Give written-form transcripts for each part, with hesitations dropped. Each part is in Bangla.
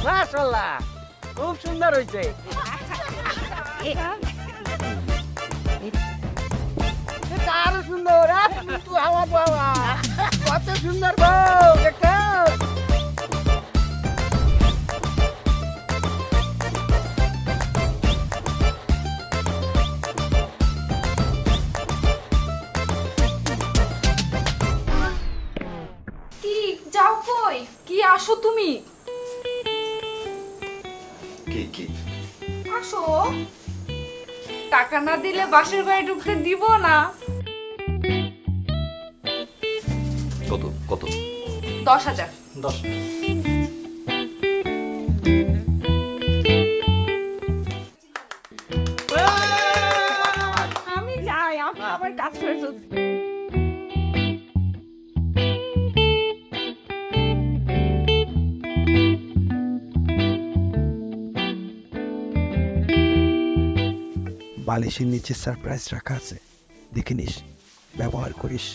মাশাআল্লাহ খুব সুন্দর হইছে এটা আরো সুন্দর তুই আমার বাবা কত সুন্দর বউ দেখো কি যাও কই কি আসো তুমি কি কি আসো টাকা না দিলে বাসের বাড়ি ঢুকতে দিব না কত কত 10,000 10 আমি যাই আমি আবার কাজ করে ফেলছি। বালিশের নিচে সারপ্রাইজ রাখা আছে দেখে নিস ব্যবহার করিস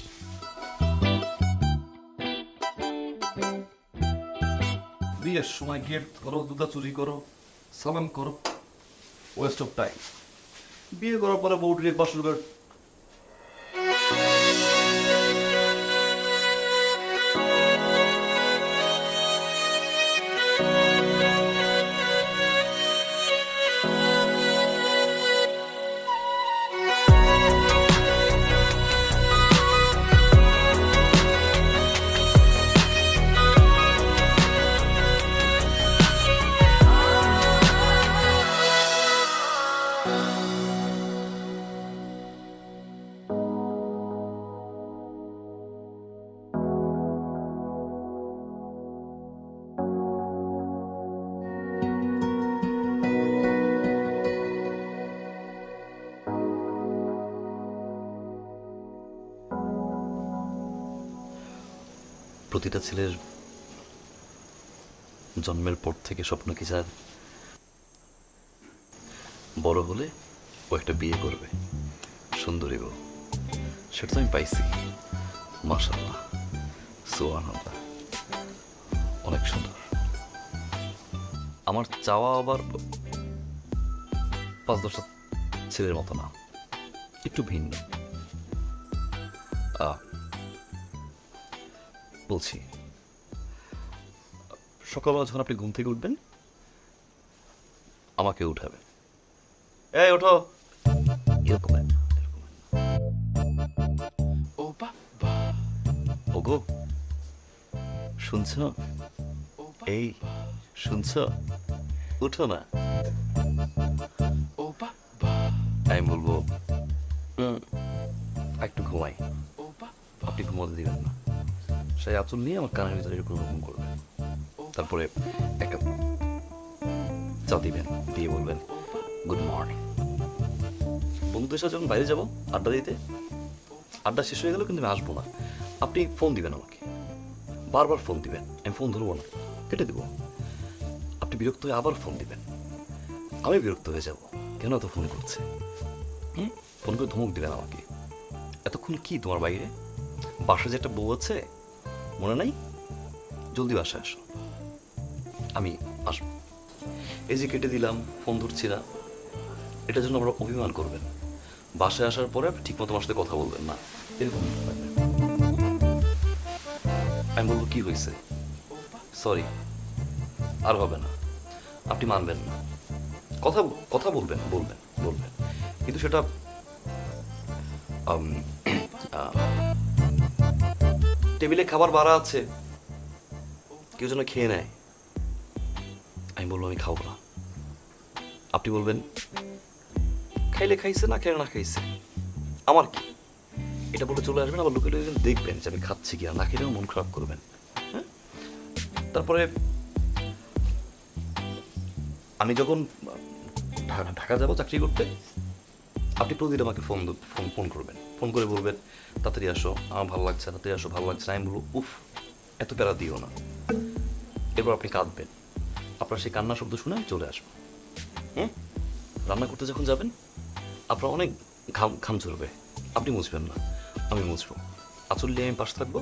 বিয়ের সময় গেট করো দুধা চুরি করো সালাম করো ওয়েস্ট অফ টাইম বিয়ে করার পরে বউটির বাসর ঘর প্রতিটা ছেলের জন্মের পর থেকে স্বপ্ন কি স্যার বড় হলে ও একটা বিয়ে করবে সুন্দরী বউ সেটা তো আমি পাইছি মাশাআল্লাহ সুবহানাল্লাহ অনেক সুন্দর আমার চাওয়া আবার 5-10টা ছেলের মতো না একটু ভিন্ন বলছি সকালবেলা যখন আপনি ঘুম থেকে উঠবেন আমাকে উঠাবেন এই ওঠো এরকম ওগো শুনছ এই শুনছ উঠো না আমি বলবো একটু ঘুমাই আপনি ঘুমাতে দিবেন না সেই আঁচল নিয়ে আমার কানের ভিতরে এরকম রকম করবেন তারপরে একটা চা দিবেন দিয়ে বলবেন গুড মর্নিং বন্ধুদের সাথে যখন বাইরে যাবো আড্ডা দিতে আড্ডা শেষ হয়ে গেলেও কিন্তু আমি আসবো না আপনি ফোন দিবেন আমাকে বারবার ফোন দিবেন আমি ফোন ধরবো না কেটে দেবো আপনি বিরক্ত হয়ে আবার ফোন দিবেন আমি বিরক্ত হয়ে যাব কেন এত ফোন করছে ফোন করে ধমক দিবেন আমাকে এতক্ষণ কি তোমার বাইরে বাসায় যে একটা বউ আছে মনে নাই জলদি বাসায় আসো আমি আসবো এই যে কেটে দিলাম ফোন ধরছি না এটার জন্য আপনারা অভিমান করবেন বাসায় আসার পরে আপনি ঠিক মতো আমার সাথে কথা বলবেন না এরকম আমি বলবো কি হয়েছে সরি আর হবে না আপনি মানবেন না কথা কথা বলবেন বলবেন বলবেন কিন্তু সেটা টেবিলে খাবার বাড়া আছে কেউ যেন খেয়ে নেয় আমি বলবো আমি খাবো না আপনি বলবেন খাইলে খাইছে না খেলে না খাইছে আমার কি এটা বলে চলে আসবেন আবার লোকে দেখবেন যে আমি খাচ্ছি কি আর না খেলেও মন খারাপ করবেন হ্যাঁ তারপরে আমি যখন ঢাকা যাবো চাকরি করতে আপনি প্রতিদিন আমাকে ফোন করবেন ফোন করে বলবেন তাড়াতাড়ি আসো আমার ভালো লাগছে তাড়াতাড়ি আসো ভালো লাগছে না আমি বলবো উফ এত প্যারা দিও না এরপর আপনি কাঁদবেন আপনার সেই কান্না শব্দ শুনে আমি চলে আসবো রান্না করতে যখন যাবেন আপনার অনেক ঘাম ঝরবে আপনি মুছবেন না আমি মুছবো আঁচল নিয়ে আমি পাশে থাকবো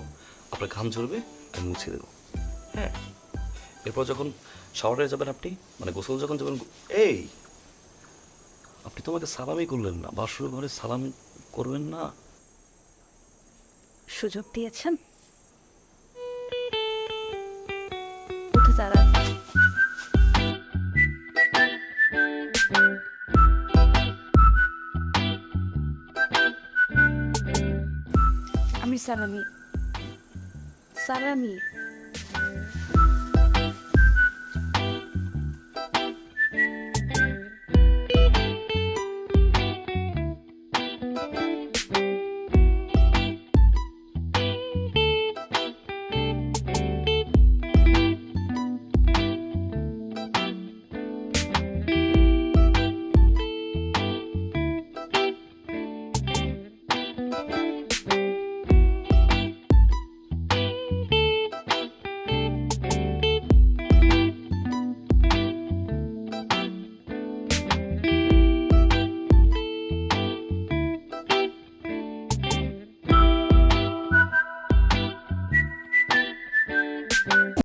আপনার ঘাম ঝরবে আমি মুছে দেবো হ্যাঁ এরপর যখন শাওয়ারে যাবেন আপনি, মানে গোসল যখন যাবেন। এই, আপনি তো আমাকে সালামই করলেন না, বাসর ঘরে সালাম করবেন না? সুযোগ দিয়েছেন, উঠে দাঁড়ান। আমি সালামি, সালামি।